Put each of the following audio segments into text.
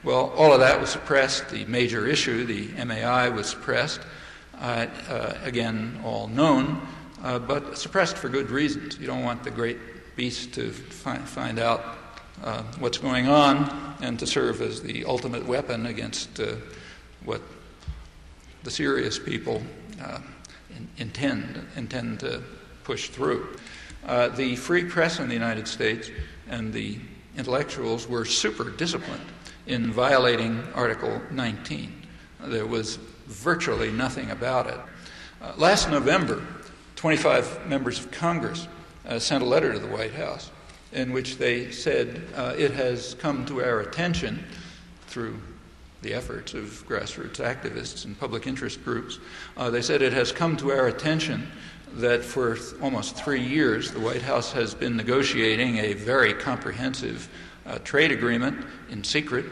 Well, all of that was suppressed. The major issue, the MAI, was suppressed. Again, all known, but suppressed for good reasons. You don't want the great beast to find out what's going on and to serve as the ultimate weapon against what the serious people intend to push through. The free press in the United States and the intellectuals were super disciplined in violating Article 19. There was virtually nothing about it. Last November, 25 members of Congress sent a letter to the White House in which they said, it has come to our attention through the efforts of grassroots activists and public interest groups. They said it has come to our attention that for almost 3 years the White House has been negotiating a very comprehensive trade agreement in secret,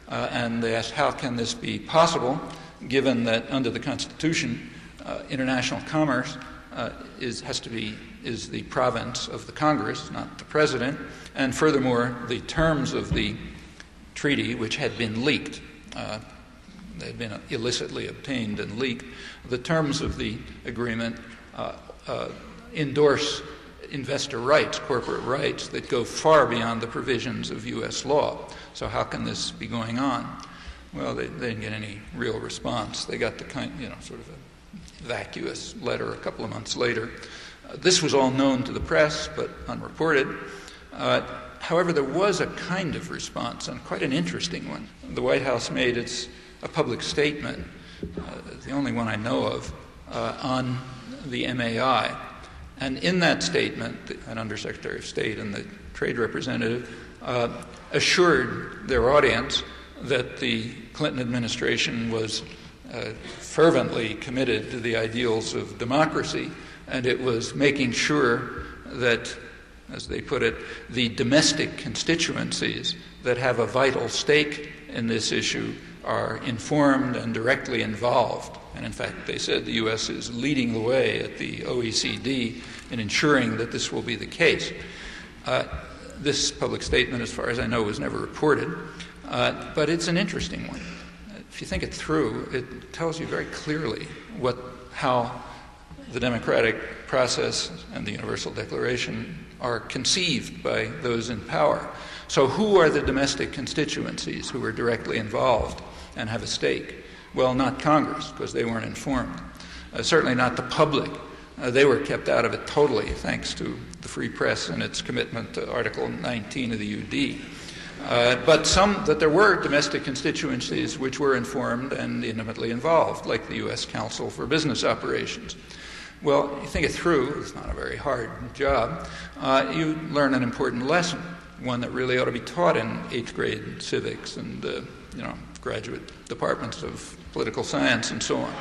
and they asked how can this be possible given that under the Constitution international commerce is the province of the Congress, not the President, and furthermore the terms of the treaty, which had been leaked, they had been illicitly obtained and leaked, the terms of the agreement endorse investor rights, corporate rights that go far beyond the provisions of U.S. law. So how can this be going on? Well, they didn't get any real response. They got the sort of a vacuous letter a couple of months later. This was all known to the press, but unreported. However, there was a kind of response, and quite an interesting one. The White House made a public statement, the only one I know of, on the MAI. And in that statement, an Undersecretary of State and the trade representative assured their audience that the Clinton administration was fervently committed to the ideals of democracy, and it was making sure that, as they put it, the domestic constituencies that have a vital stake in this issue are informed and directly involved. And in fact, they said the U.S. is leading the way at the OECD in ensuring that this will be the case. This public statement, as far as I know, was never reported, but it's an interesting one. If you think it through, it tells you very clearly how the democratic process and the Universal Declaration are conceived by those in power. So who are the domestic constituencies who are directly involved and have a stake? Well, not Congress, because they weren't informed. Certainly not the public. They were kept out of it totally, thanks to the free press and its commitment to Article 19 of the UD. But there were domestic constituencies which were informed and intimately involved, like the U.S. Council for Business Operations. Well, you think it through, it's not a very hard job, you learn an important lesson, one that really ought to be taught in 8th grade civics and graduate departments of political science and so on.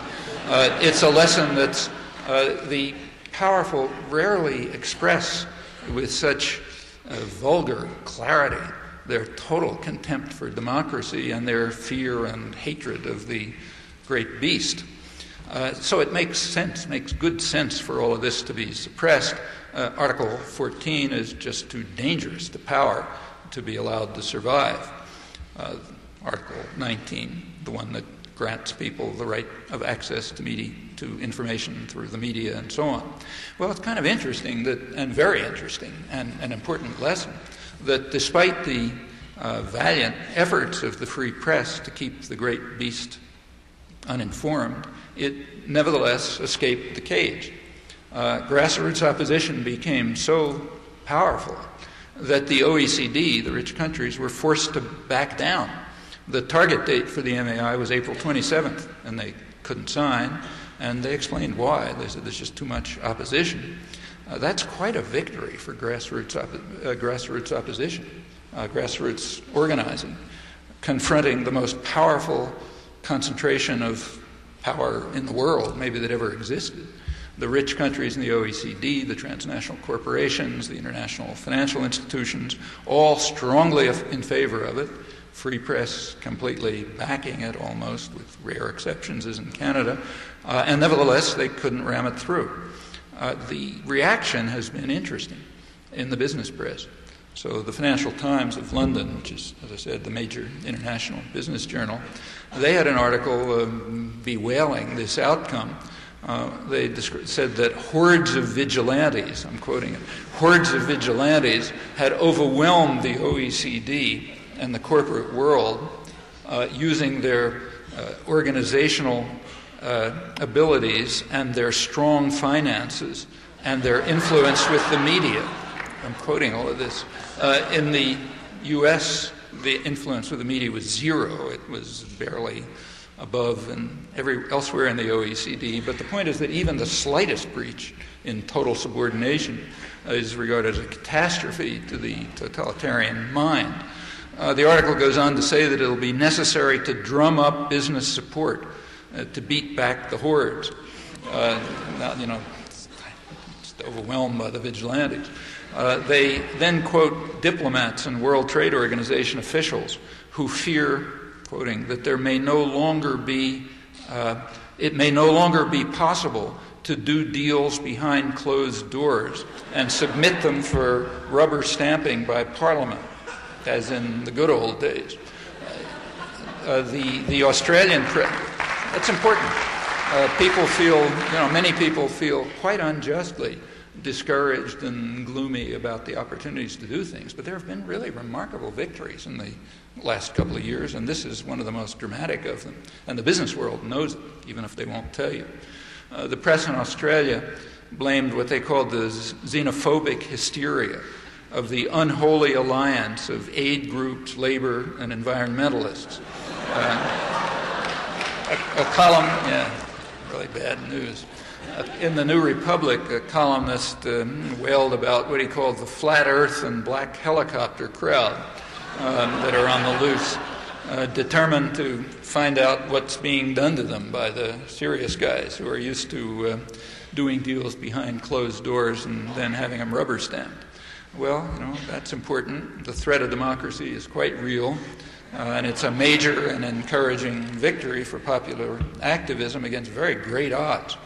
It's a lesson that the powerful rarely express with such vulgar clarity their total contempt for democracy and their fear and hatred of the great beast. So it makes sense, makes good sense for all of this to be suppressed. Article 14 is just too dangerous to power to be allowed to survive. Article 19, the one that grants people the right of access to information through the media and so on. Well, it's kind of interesting and very interesting and an important lesson that despite the valiant efforts of the free press to keep the great beast uninformed, it nevertheless escaped the cage. Grassroots opposition became so powerful that the OECD, the rich countries, were forced to back down. The target date for the MAI was April 27th, and they couldn't sign, and they explained why. They said there's just too much opposition. That's quite a victory for grassroots opposition, grassroots organizing, confronting the most powerful concentration of power in the world, maybe that ever existed. The rich countries in the OECD, the transnational corporations, the international financial institutions, all strongly in favor of it. Free press completely backing it almost, with rare exceptions as in Canada. And nevertheless, they couldn't ram it through. The reaction has been interesting in the business press. So the Financial Times of London, which is, as I said, the major international business journal, they had an article bewailing this outcome. They said that hordes of vigilantes, I'm quoting it, hordes of vigilantes had overwhelmed the OECD and the corporate world using their organizational abilities and their strong finances and their influence with the media. I'm quoting all of this. In the U.S., the influence with the media was zero. It was barely above and elsewhere in the OECD. But the point is that even the slightest breach in total subordination is regarded as a catastrophe to the totalitarian mind. The article goes on to say that it will be necessary to drum up business support to beat back the hordes. Just overwhelmed by the vigilantes. They then quote diplomats and World Trade Organization officials who fear, quoting, that it may no longer be possible to do deals behind closed doors and submit them for rubber stamping by Parliament, as in the good old days. The Australian press, that's important. Many people feel quite unjustly discouraged and gloomy about the opportunities to do things, but there have been really remarkable victories in the last couple of years, and this is one of the most dramatic of them. And the business world knows it, even if they won't tell you. The press in Australia blamed what they called the xenophobic hysteria of the unholy alliance of aid groups, labor, and environmentalists. A column, really bad news. In the New Republic, a columnist wailed about what he called the flat earth and black helicopter crowd that are on the loose, determined to find out what's being done to them by the serious guys who are used to doing deals behind closed doors and then having them rubber stamped. Well, that's important. The threat of democracy is quite real, and it's a major and encouraging victory for popular activism against very great odds.